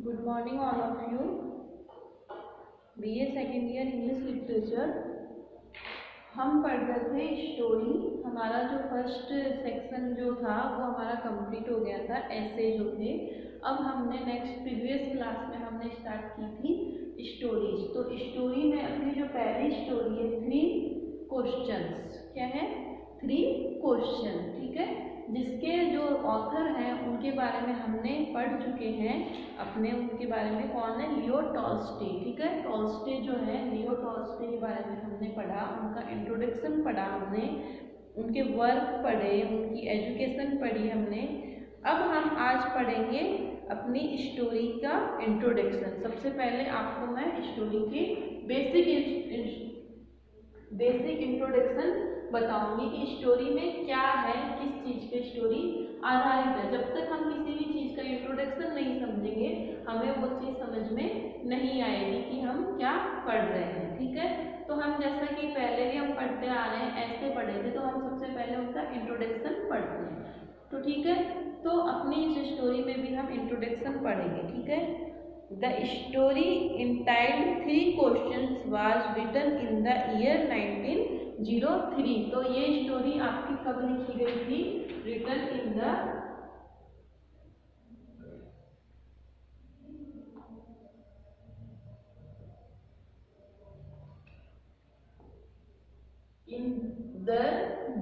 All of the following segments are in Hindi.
Good morning all of you. BA second year English literature हम पढ़ रहे थे स्टोरी। हमारा जो फर्स्ट सेक्शन जो था वो हमारा कंप्लीट हो गया था, ऐसे जो थे। अब हमने नेक्स्ट प्रीवियस क्लास में हमने स्टार्ट की थी स्टोरीज। तो स्टोरी में अपनी जो पहली स्टोरी है 3 क्वेश्चंस, क्या है 3 क्वेश्चन, ठीक है। जिसके जो ऑथर हैं उनके बारे में हमने पढ़ चुके हैं अपने, उनके बारे में कौन है, लियो टॉल्स्टे, ठीक है। टॉल्स्टे जो है, लियो टॉल्स्टे के बारे में हमने पढ़ा, उनका इंट्रोडक्शन पढ़ा हमने, उनके वर्क पढ़े, उनकी एजुकेशन पढ़ी हमने। अब हम आज पढ़ेंगे अपनी स्टोरी का इंट्रोडक्शन। सबसे पहले आपको मैं स्टोरी के बेसिक इंट्रोडक्शन बताऊंगी कि स्टोरी में क्या है, किस चीज़ पे स्टोरी आधारित है। जब तक हम किसी भी चीज़ का इंट्रोडक्शन नहीं समझेंगे हमें वो चीज़ समझ में नहीं आएगी कि हम क्या पढ़ रहे हैं, ठीक है। तो हम जैसा कि पहले भी हम पढ़ते आ रहे हैं, ऐसे पढ़े थे, तो हम सबसे पहले उनका इंट्रोडक्शन पढ़ते हैं, तो ठीक है। तो अपनी इस स्टोरी में भी हम इंट्रोडक्शन पढ़ेंगे, ठीक है। The story entitled 3 questions was written in the year 1903। तो ये स्टोरी आपकी कब लिखी गई थी? Written in the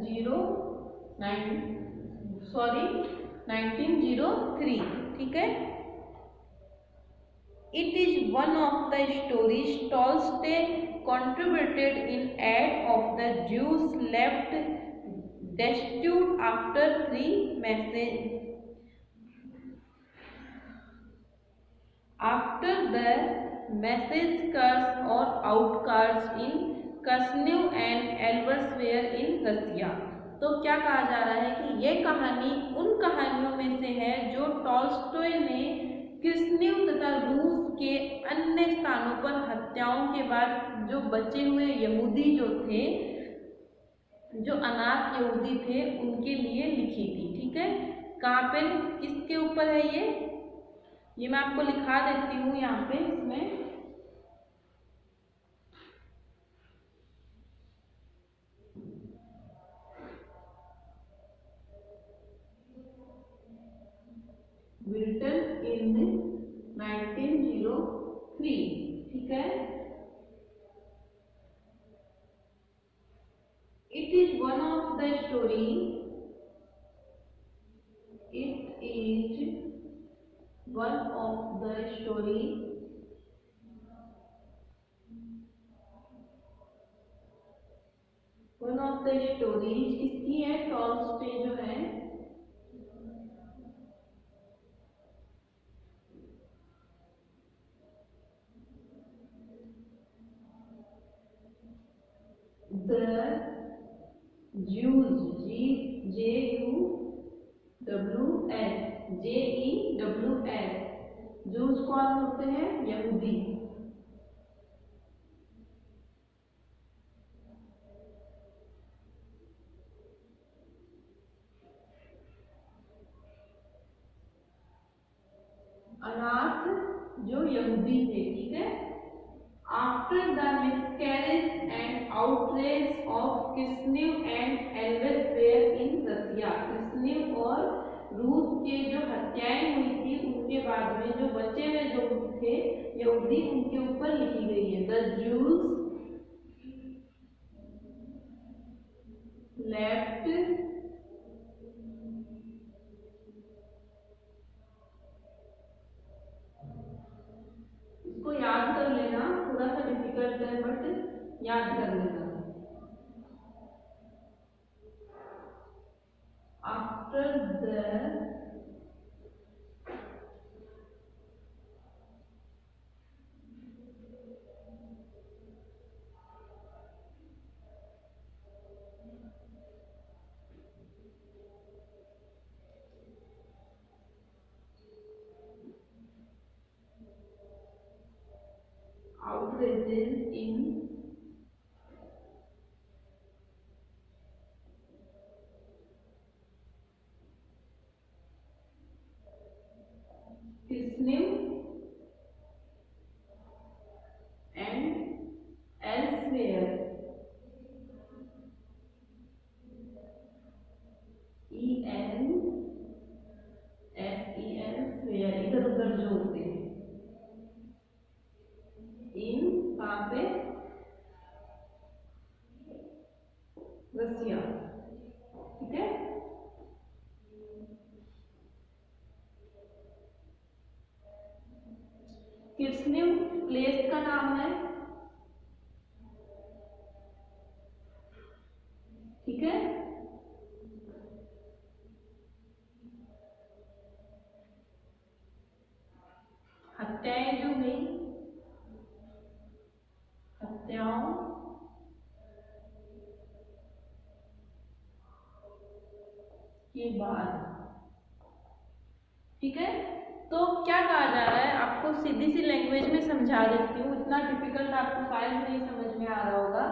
जीरो 1903, ठीक है। It is one of the stories Tolstoy contributed in aid of the Jews left destitute after the massacres or outcasts in Kasnev and elsewhere in Russia। तो क्या कहा जा रहा है कि ये कहानी उन कहानियों में से है जो टॉल्स्टॉय ने किस्नेव तथा रूस के अन्य स्थानों पर हत्याओं के बाद जो बचे हुए यहूदी जो थे, जो अनाथ यहूदी थे, उनके लिए लिखी थी, ठीक है। कहाँ पे, किसके ऊपर है ये मैं आपको लिखा देती हूँ यहाँ पे, इसमें written in 1903, ठीक है। It is one of the story, it is one of the story one of the stories इसकी है, टॉल्स्टे जो है द ज्यूज, JEWS, जूस कौन होते हैं? यहूदी। अनाथ जो यहूदी थे, ठीक है। After the miscarriage and outrage of Kishinev and elsewhere in Russia, Kishinev और रूस के जो हत्याएं हुई थी उनके बाद में जो बचे हुए जो थे यहूदी, उनके ऊपर लिखी गई है। द ज्यूज लेफ्ट इसको याद कर लेना, थोड़ा सा डिफिकल्ट है बट याद कर लेना। After the outrages in place का नाम है, ठीक है। हत्याएं जो हुई, हत्याओं के बाद, ठीक है। तो क्या कहा जा रहा है, आपको सीधी सी लैंग्वेज में समझा देती हूँ, इतना डिफिकल्ट आपको शायद नहीं समझ में आ रहा होगा।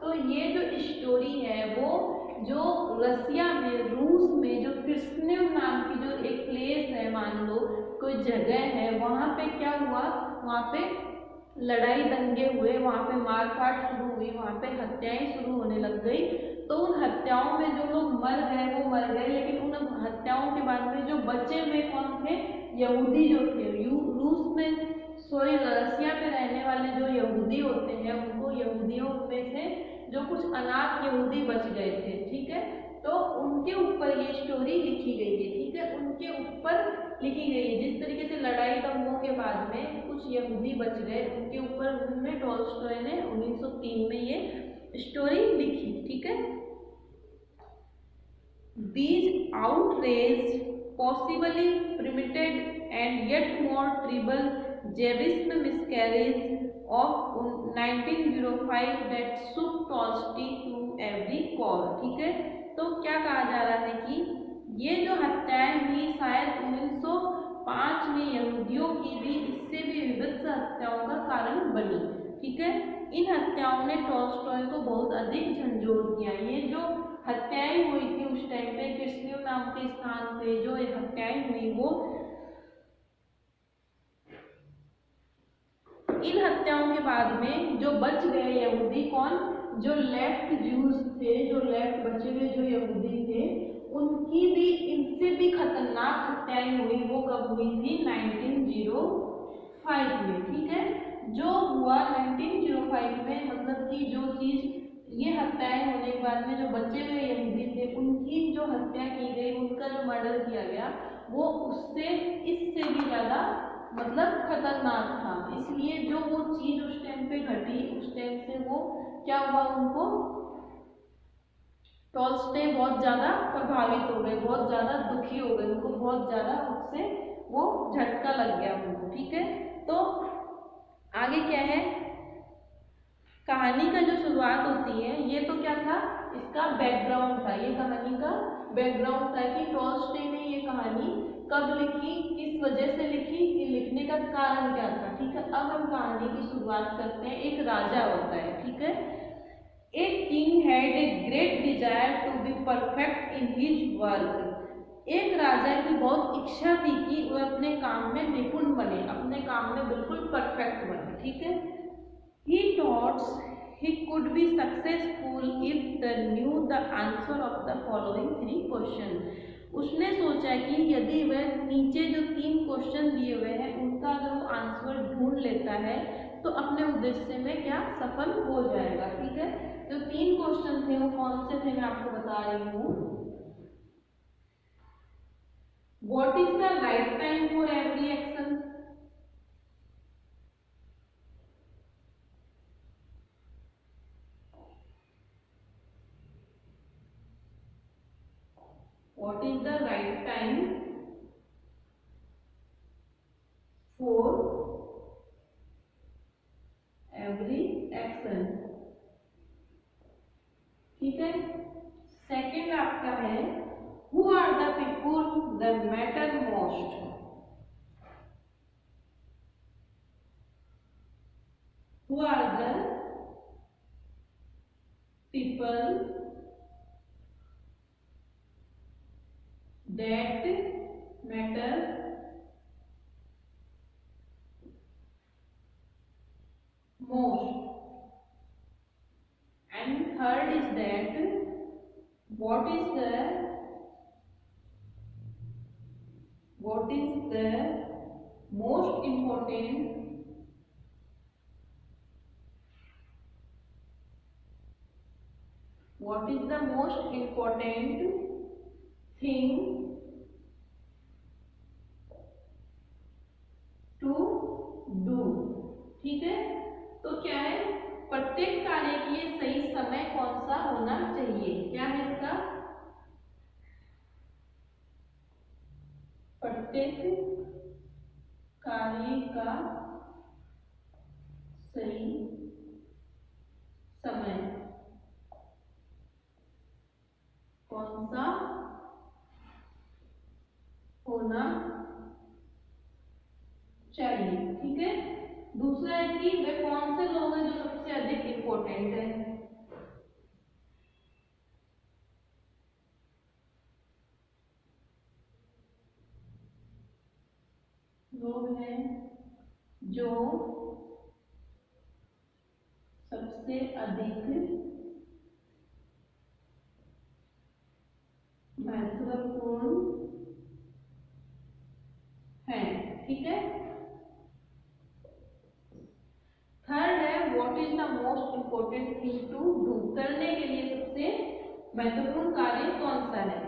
तो ये जो स्टोरी है वो जो रसिया में, रूस में जो किर्सनेव नाम की जो एक प्लेस है, मान लो कोई जगह है, वहाँ पे क्या हुआ, वहाँ पे लड़ाई दंगे हुए, वहाँ पे मारकाट शुरू हुई, वहाँ पे हत्याएं शुरू होने लग गई। तो उन हत्याओं में जो लोग मर गए वो मर गए, लेकिन उन हत्याओं के बाद में जो बचे हुए कौन थे, यहूदी जो थे। रूस में, सॉरी, रसिया में रहने वाले जो यहूदी होते हैं, उनको यहूदियों में से जो कुछ अनाथ यहूदी बच गए थे, ठीक है, तो उनके ऊपर ये स्टोरी लिखी गई है, ठीक है, उनके ऊपर लिखी गई है। जिस तरीके से लड़ाई दंगों के बाद में कुछ यहूदी बच गए, उनके ऊपर उन्होंने, टॉल्स्टॉय ने 1903 में ये स्टोरी लिखी, ठीक है। These outraged, possibly primitive and yet more terrible Jewish miscarriage of 1905 that shook Tolstoy to every core, ठीक है। तो क्या कहा जा रहा है कि ये जो हत्याएं हुई शायद 1905 में यहूदियों की भी इससे भी विभत्स हत्याओं का कारण बनी, ठीक है। इन हत्याओं ने टॉल्स्टॉय को बहुत अधिक झंझोड़ किया। ये जो हत्याएं हुई थी उस टाइम पे, किर्सनेव नाम के स्थान पे जो हत्याएं हुई, वो इन हत्याओं के बाद में जो बच गए यहूदी, कौन, जो लेफ्ट ज्यूज थे, जो लेफ्ट बचे हुए जो यहूदी थे, उनकी भी इनसे भी खतरनाक हत्याएं हुई। वो कब हुई थी, 1905 में, ठीक है। जो हुआ 1905 में, मतलब कि जो चीज, ये हत्याएं होने के बाद में जो बचे हुए यहूदी थे उनकी जो हत्या की गई, उनका जो मर्डर किया गया, वो उससे, इससे भी ज्यादा मतलब खतरनाक था। इसलिए जो वो चीज उस टाइम पे घटी, उस टाइम से वो क्या हुआ, उनको, टॉल्स्टॉय बहुत ज्यादा प्रभावित हो गए, बहुत ज्यादा दुखी हो गए, उनको बहुत ज्यादा उससे वो झटका लग गया उनको, ठीक है। तो आगे क्या है, कहानी का जो शुरुआत होती है, ये तो क्या था, इसका बैकग्राउंड था, ये कहानी का बैकग्राउंड था कि टॉल्स्टॉय ने ये कहानी कब लिखी, किस वजह से लिखी, कि लिखने का कारण क्या था, ठीक है। अब हम कहानी की शुरुआत करते हैं। एक राजा होता है, ठीक है। A king had a great desire to be perfect in his work. एक राजा की बहुत इच्छा थी कि वह अपने काम में निपुण बने, अपने काम में बिल्कुल परफेक्ट बने, ठीक है। He thought he could be successful if they knew the answer of the following 3 questions. उसने सोचा कि यदि वह नीचे जो 3 क्वेश्चन दिए हुए हैं उनका अगर वो आंसर ढूंढ लेता है तो अपने उद्देश्य में क्या सफल हो जाएगा, ठीक है। जो 3 क्वेश्चन थे वो कौन से थे, मैं आपको बता रही हूँ। What is the right time for every action? What is the right time for every action, ठीक है। सेकेंड आपका है, who are the people that matter most? Who are the people that matter most? And third is that what is the most important thing to do, ठीक है। क्या है इसका? प्रत्येक कार्य का सही समय कौन सा होना चाहिए। ठीक है, दूसरा है कि वे कौन से लोग हैं जो सबसे अधिक इंपॉर्टेंट है। लोग हैं जो सबसे अधिक महत्वपूर्ण है। ठीक है, थर्ड है what is the most important thing to do. करने के लिए सबसे महत्वपूर्ण कार्य कौन सा है।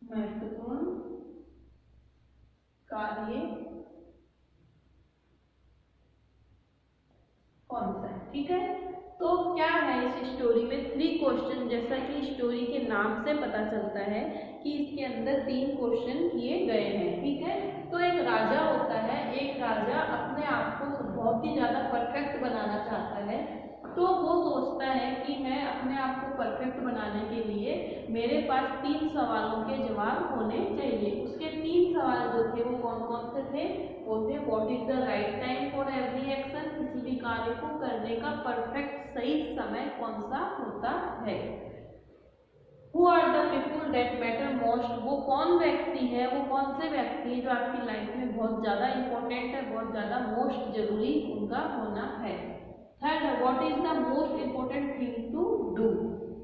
महत्वपूर्ण कार्य कौन सा है। ठीक है, तो क्या है इस स्टोरी में 3 क्वेश्चन, जैसा कि स्टोरी के नाम से पता चलता है कि इसके अंदर 3 क्वेश्चन किए गए हैं। ठीक है, तो एक राजा होता है, एक राजा अपने आप को बहुत ही ज्यादा परफेक्ट बनाना चाहता है। तो वो सोचता है कि मैं अपने आप को परफेक्ट बनाने के लिए मेरे पास 3 सवालों के जवाब होने चाहिए। उसके 3 सवाल जो थे वो कौन कौन से थे? वो थे what is the right time for every action, किसी भी कार्य को करने का परफेक्ट सही समय कौन सा होता है। Who are the people that matter most, वो कौन व्यक्ति है, वो कौन से व्यक्ति है जो आपकी लाइफ में बहुत ज्यादा इंपॉर्टेंट है, बहुत ज्यादा मोस्ट जरूरी उनका होना है। Third, what is the most important thing to do,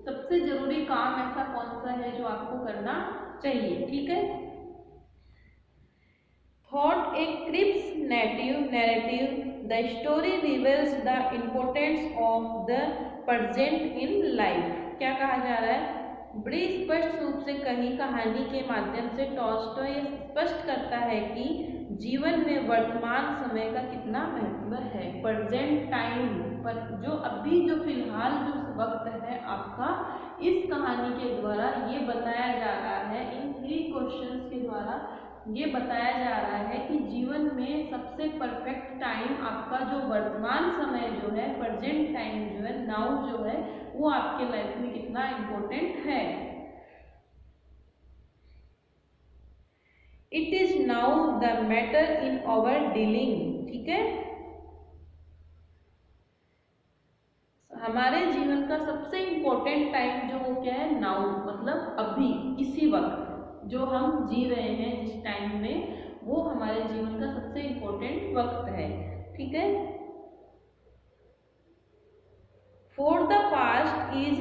सबसे जरूरी काम ऐसा कौन सा है जो आपको करना चाहिए। ठीक है, thought a crisp narrative, the story reveals the importance of the present in life। क्या कहा जा रहा है? बड़ी स्पष्ट रूप से कही कहानी के माध्यम से टॉल्स्टॉय ये स्पष्ट करता है कि जीवन में वर्तमान समय का कितना महत्व है। प्रेजेंट टाइम पर जो अभी जो फिलहाल जो वक्त है आपका, इस कहानी के द्वारा ये बताया जा रहा है, इन 3 क्वेश्चंस के द्वारा ये बताया जा रहा है कि जीवन में सबसे परफेक्ट टाइम आपका जो वर्तमान समय जो है, प्रेजेंट टाइम जो है, नाउ जो है, वो आपके लाइफ में कितना इम्पोर्टेंट है। It is now the matter in our dealing. ठीक है, हमारे जीवन का सबसे इम्पोर्टेंट टाइम जो वो क्या है? नाउ, मतलब अभी, इसी वक्त जो हम जी रहे हैं जिस टाइम में, वो हमारे जीवन का सबसे इम्पोर्टेंट वक्त है। ठीक है, for the past is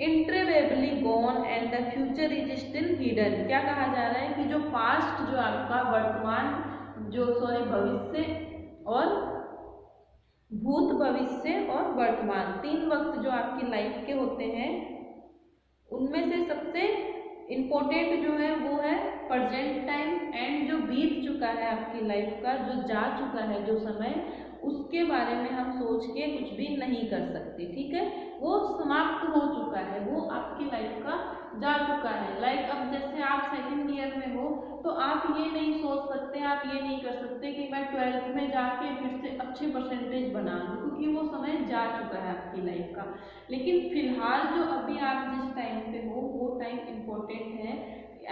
irretrievably gone and the future is still hidden. क्या कहा जा रहा है कि जो पास्ट जो आपका, वर्तमान जो भविष्य और भूत, भविष्य और वर्तमान, 3 वक्त जो आपकी लाइफ के होते हैं, उनमें से सबसे इम्पोर्टेंट जो है वो है प्रेजेंट टाइम। एंड जो बीत चुका है आपकी लाइफ का, जो जा चुका है जो समय, उसके बारे में हम सोच के कुछ भी नहीं कर सकते। ठीक है, वो समाप्त हो चुका है, वो आपकी लाइफ का जा चुका है। लाइक अब जैसे आप 2nd ईयर में हो तो आप ये नहीं सोच सकते, आप ये नहीं कर सकते कि मैं 12th में जाके फिर से अच्छे परसेंटेज बना लूँ, क्योंकि वो समय जा चुका है आपकी लाइफ का। लेकिन फिलहाल जो अभी आप जिस टाइम पे हो वो टाइम इम्पोर्टेंट है।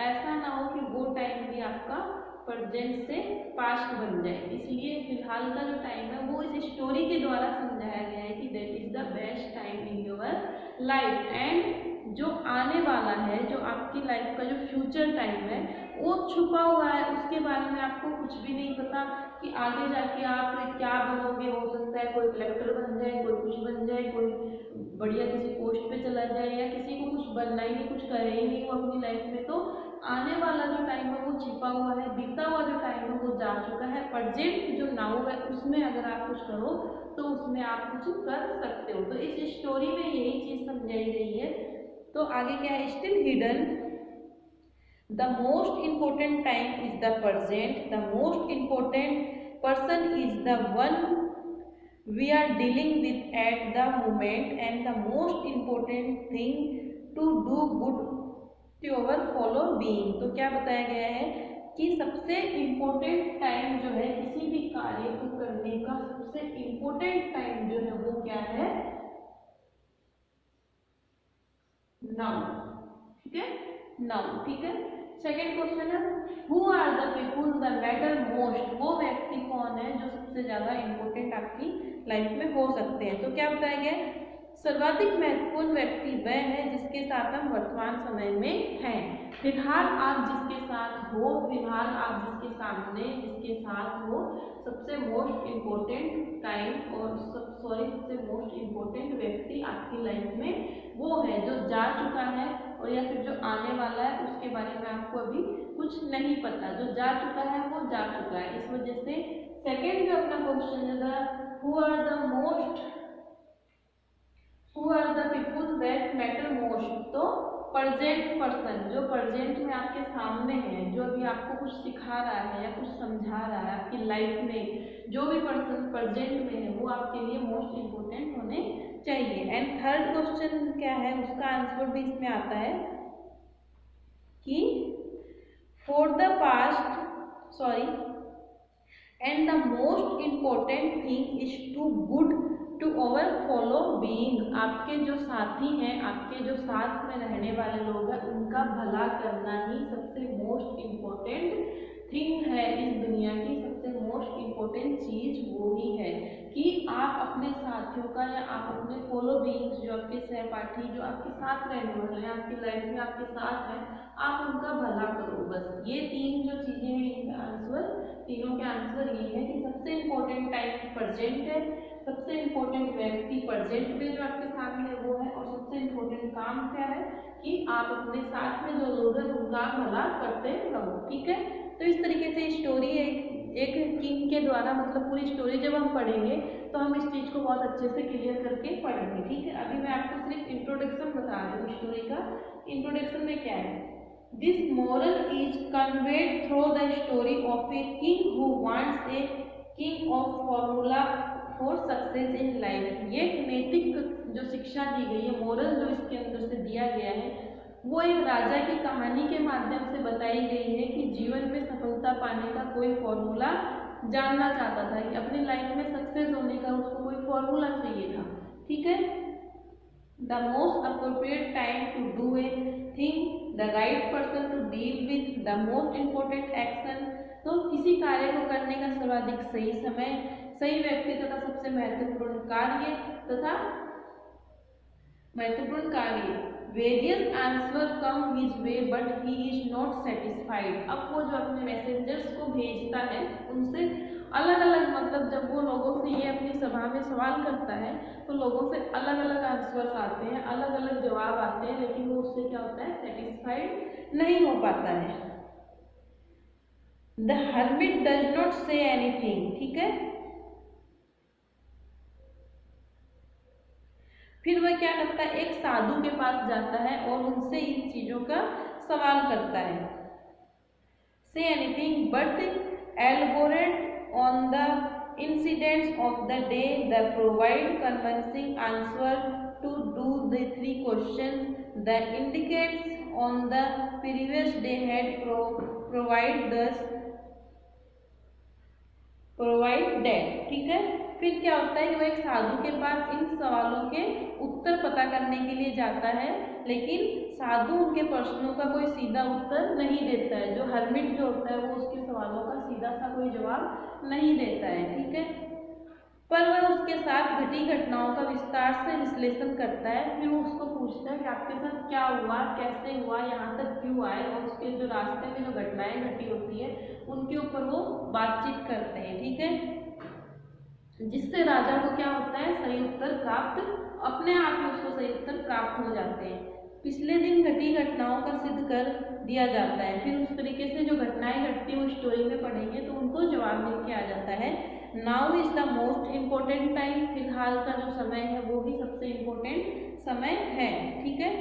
ऐसा ना हो कि वो टाइम भी आपका प्रेजेंट से पास्ट बन जाए। इसलिए फिलहाल का जो टाइम है वो इस स्टोरी के द्वारा समझाया गया है कि that is the best time in your life. And जो आने वाला है, जो आपकी लाइफ का जो फ्यूचर टाइम है, वो छुपा हुआ है, उसके बारे में आपको कुछ भी नहीं पता कि आगे जाके आप क्या बनोगे। हो सकता है कोई कलेक्टर बन जाए, कोई कुछ बन जाए, कोई बढ़िया किसी पोस्ट पे चला जाए, या किसी को कुछ बनना ही नहीं, कुछ करे ही नहीं वो अपनी लाइफ में। तो आने वाला जो टाइम है वो छिपा हुआ है, बीता हुआ जो टाइम है वो जा चुका है। प्रेजेंट जो नाउ है उसमें अगर आप कुछ करो तो उसमें आप कुछ कर सकते हो। तो इस स्टोरी में यही चीज समझाई गई है। तो आगे क्या है? Still hidden, the most important time is the present, the most important person is the one we are dealing with at the moment and the most important thing to do good to our fellow being. तो क्या बताया गया है कि सबसे इम्पोर्टेंट टाइम जो है किसी भी कार्य को करने का सबसे इम्पोर्टेंट टाइम जो है वो क्या है, नाउ। ठीक है, नाउ। ठीक है, सेकेंड क्वेश्चन है who are the people the matter most. वो व्यक्ति कौन है जो सबसे ज्यादा इम्पोर्टेंट आपकी लाइफ में हो सकते हैं। तो क्या बताया गया, सर्वाधिक महत्वपूर्ण व्यक्ति वह है जिसके साथ हम वर्तमान समय में हैं। फिलहाल आप जिसके साथ हो, फिलहाल आप जिसके सामने जिसके साथ हो, सबसे मोस्ट इम्पोर्टेंट टाइम और सबसे मोस्ट इम्पोर्टेंट व्यक्ति आपकी लाइफ में वो है। जो जा चुका है और या फिर जो आने वाला है उसके बारे में आपको अभी कुछ नहीं पता। जो जा चुका है वो जा चुका है। इस वजह से सेकेंड जो अपना क्वेश्चन है who are the people that matter most. तो प्रेजेंट पर्सन, जो प्रेजेंट में आपके सामने है, जो अभी आपको कुछ सिखा रहा है या कुछ समझा रहा है आपकी लाइफ में, जो भी पर्सन प्रेजेंट में है वो आपके लिए मोस्ट इम्पोर्टेंट होने चाहिए। एंड थर्ड क्वेश्चन क्या है, उसका आंसर भी इसमें आता है कि for the past and the most important thing is to good to our fellow being. आपके जो साथी हैं, आपके जो साथ में रहने वाले लोग हैं, उनका भला करना ही सबसे मोस्ट इम्पोर्टेंट थिंग है। इस दुनिया की सबसे मोस्ट इम्पोर्टेंट चीज वो ही है कि आप अपने साथियों का या आप अपने फॉलो बीइंग्स, जो आपके सहपाठी, जो आपके साथ रहने वाले हैं, आपकी लाइफ में आपके साथ हैं, आप उनका भला करो। बस ये तीन जो चीजें हैं, इनका आंसर, तीनों के आंसर ये है कि सबसे इम्पोर्टेंट टाइम प्रेजेंट है, सबसे इम्पोर्टेंट व्यक्ति प्रेजेंट में जो आपके सामने वो है, और सबसे इम्पोर्टेंट काम क्या है कि आप अपने साथ में जो लोग हैं उनका भला करते रहो। ठीक है, तो इस तरीके से स्टोरी एक किंग के द्वारा, मतलब पूरी स्टोरी जब हम पढ़ेंगे तो हम इस चीज को बहुत अच्छे से क्लियर करके पढ़ेंगे। ठीक है, अभी मैं आपको सिर्फ इंट्रोडक्शन बता रही हूँ स्टोरी का। इंट्रोडक्शन में क्या है, this moral is conveyed through the story of a king who wants a king of formula for success in life. ये नैतिक जो शिक्षा दी गई है, मोरल जो इसके अंदर से दिया गया है, वो एक राजा की कहानी के माध्यम से बताई गई है कि जीवन में सफलता पाने का कोई फॉर्मूला जानना चाहता था, कि अपनी लाइफ में सक्सेस होने का उसको कोई फॉर्मूला चाहिए था। ठीक है, the most appropriate time to do a thing, the right person to deal with the most important action. तो किसी कार्य को करने का सर्वाधिक सही समय, सही व्यक्ति तथा सबसे महत्वपूर्ण कार्य various answer come his way but he is not satisfied. अब वो जो अपने मैसेंजर्स को भेजता है उनसे अलग अलग, मतलब जब वो लोगों से ये अपनी सभा में सवाल करता है तो लोगों से अलग अलग आंसर्स आते हैं, अलग अलग जवाब आते हैं, लेकिन वो उससे क्या होता है, सेटिस्फाइड नहीं हो पाता है। The hermit does not say anything. ठीक है, फिर वह क्या करता है, एक साधु के पास जाता है और उनसे इन चीजों का सवाल करता है। Say anything but elaborate on the incidents of the day, the provide convincing answer to do the 3 question the indicates on the previous day had provide that. ठीक है, फिर क्या होता है कि वो एक साधु के पास इन सवालों के उत्तर पता करने के लिए जाता है, लेकिन साधु उनके प्रश्नों का कोई सीधा उत्तर नहीं देता है। जो हर्मिट जो होता है वो उसके सवालों का सीधा सा कोई जवाब नहीं देता है। ठीक है, पर वह उसके साथ घटी घटनाओं का विस्तार से विश्लेषण करता है। फिर वो उसको पूछता है कि आपके साथ क्या हुआ, कैसे हुआ, यहाँ तक क्यों आए, और उसके जो रास्ते में जो घटनाएं घटी होती है उनके ऊपर वो बातचीत करते हैं। ठीक है, जिससे राजा को क्या होता है, सही उत्तर प्राप्त, अपने आप ही उसको सही उत्तर प्राप्त हो जाते हैं। पिछले दिन घटी घटनाओं का सिद्ध कर दिया जाता है। फिर उस तरीके से जो घटनाएं घटती है वो स्टोरी में पढ़ेंगे तो उनको जवाब मिल के आ जाता है। Now is the most important time, फिलहाल का जो समय है वो ही सबसे इम्पोर्टेंट समय है। ठीक है,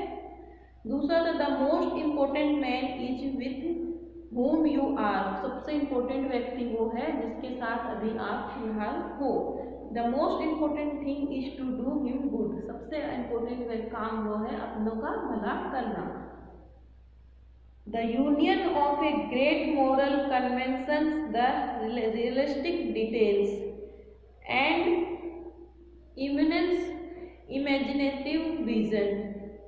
दूसरा था the most important man is with whom you are। सबसे इम्पोर्टेंट व्यक्ति वो है जिसके साथ अभी आप फिलहाल हो। The most important thing is to do him good, सबसे इम्पोर्टेंट काम वो है अपनों का भला करना। The union of a great moral conventions, the realistic details and imaginative vision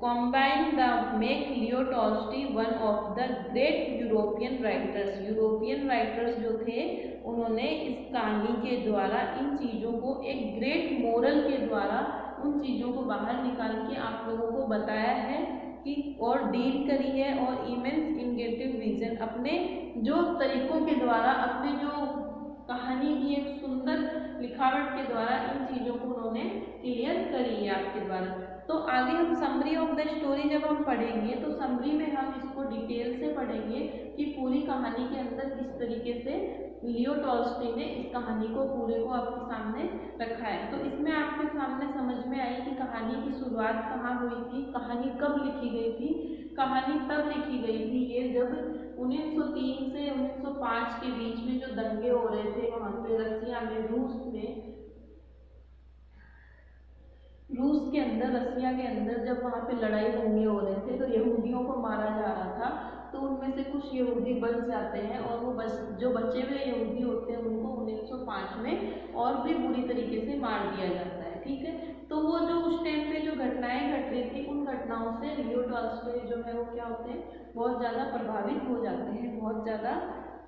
combine the make Leo Tolstoy one of the great European writers। European writers जो थे उन्होंने इस कहानी के द्वारा इन चीज़ों को एक ग्रेट मोरल के द्वारा उन चीज़ों को बाहर निकाल के आप लोगों को बताया है कि और डील करी है, और इमेंस इनगेटिव विजन अपने जो तरीकों के द्वारा अपने जो कहानी की एक सुंदर लिखावट के द्वारा इन चीज़ों को उन्होंने क्लियर करी है आपके द्वारा। तो आगे हम समरी ऑफ द स्टोरी जब हम पढ़ेंगे तो समरी में हम इसको डिटेल से पढ़ेंगे कि पूरी कहानी के अंदर किस तरीके से लियो टॉल्स्टॉय ने इस कहानी को पूरे को आपके सामने रखा है। तो इसमें आपके सामने समझ में आई कि कहानी की शुरुआत कहाँ हुई थी, कहानी कब लिखी गई थी। कहानी तब लिखी गई थी ये जब 1903 से 1905 के बीच में जो दंगे हो रहे थे वहाँ पे रसिया में, रूस के अंदर, रसिया के अंदर जब वहाँ पे लड़ाई दंगे हो रहे थे तो यहूदियों को मारा जा रहा था। तो उनमें से कुछ यहूदी बच जाते हैं और वो जो बचे हुए यहूदी होते हैं उनको 1905 में और भी बुरी तरीके से मार दिया जाता है। ठीक है, तो वो जो उस टाइम पे जो घटनाएं घट रही थी उन घटनाओं से लियो टॉल्स्टॉय जो है वो क्या होते हैं, बहुत ज़्यादा प्रभावित हो जाते हैं, बहुत ज़्यादा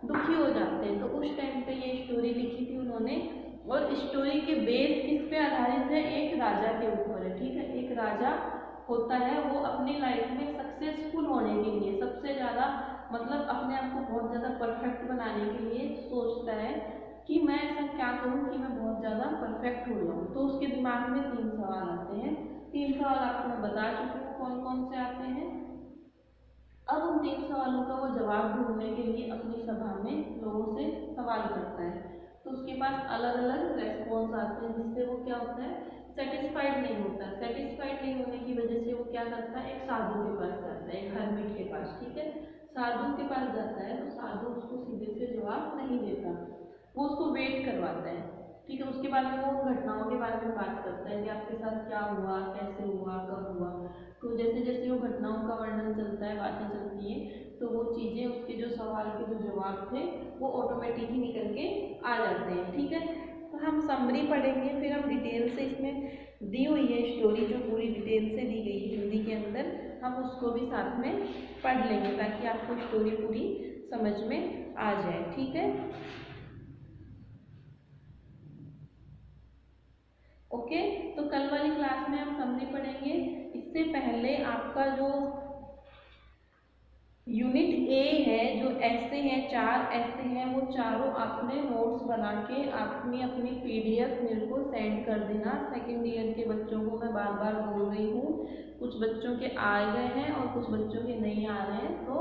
दुखी हो जाते हैं। तो उस टाइम पे ये स्टोरी लिखी थी उन्होंने, और स्टोरी के बेस किस पे आधारित है, एक राजा के ऊपर है। ठीक है, एक राजा होता है वो अपनी लाइफ में सक्सेसफुल होने के लिए सबसे ज़्यादा मतलब अपने आप को बहुत ज़्यादा परफेक्ट बनाने के लिए सोचता है कि मैं ऐसा क्या करूं कि मैं बहुत ज़्यादा परफेक्ट हो जाऊँ। तो उसके दिमाग में 3 सवाल आते हैं। 3 सवाल आपको मैं बता चुकी हूँ कौन कौन से आते हैं। अब उन 3 सवालों का वो जवाब ढूंढने के लिए अपनी सभा में लोगों से सवाल करता है। तो उसके पास अलग अलग रेस्पॉन्स आते हैं जिससे वो क्या होता है, सेटिस्फाइड नहीं होता। सेटिस्फाइड नहीं होने की वजह से वो क्या करता है, एक साधु के पास जाता है, एक हरमिट के पास। ठीक है, साधु के पास जाता है तो साधु उसको सीधे से जवाब नहीं देता, वो उसको वेट करवाता है। ठीक है, उसके बाद में वो घटनाओं के बारे में बात करता है कि आपके साथ क्या हुआ, कैसे हुआ, कब हुआ। तो जैसे जैसे वो घटनाओं का वर्णन चलता है, बातें चलती हैं, तो वो चीज़ें उसके जो सवाल के जो जवाब थे वो ऑटोमेटिक ही निकल के आ जाते हैं। ठीक है, तो हम समरी पढ़ेंगे, फिर हम डिटेल से इसमें दी हुई है स्टोरी जो पूरी डिटेल से दी गई है हिंदी के अंदर, हम उसको भी साथ में पढ़ लेंगे ताकि आपको स्टोरी पूरी समझ में आ जाए। ठीक है, ओके। तो कल वाली क्लास में हम समरी पढ़ेंगे। इससे पहले आपका जो यूनिट ए है, जो ऐसे हैं, 4 ऐसे हैं, वो चारों आपने नोट्स बना के अपनी अपनी PDF मेरे को सेंड कर देना। सेकेंड ईयर के बच्चों को मैं बार बार बोल रही हूँ, कुछ बच्चों के आ गए हैं और कुछ बच्चों के नहीं आ रहे हैं। तो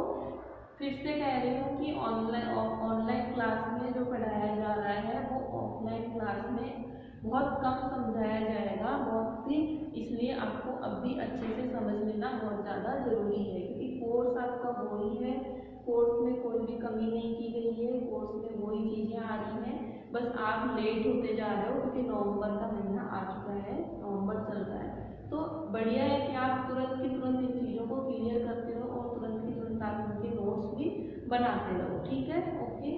फिर से कह रही हूँ कि ऑनलाइन क्लास में जो पढ़ाया जा रहा है वो ऑफलाइन क्लास में बहुत कम समझाया जाएगा, बहुत ही, इसलिए आपको अब भी अच्छे से समझ लेना बहुत ज़्यादा ज़रूरी है क्योंकि कोर्स आपका वही है, कोर्स में कोई भी कमी नहीं की गई है, कोर्स में वही चीज़ें आ रही हैं, बस आप लेट होते जा रहे हो क्योंकि नवंबर का महीना आ चुका है, नवंबर चल रहा है। तो बढ़िया है कि आप तुरंत की तुरंत इन चीज़ों को क्लियर करते रहो और तुरंत की तुरंत आप उनके नोट्स भी बनाते रहो। ठीक है, ओके।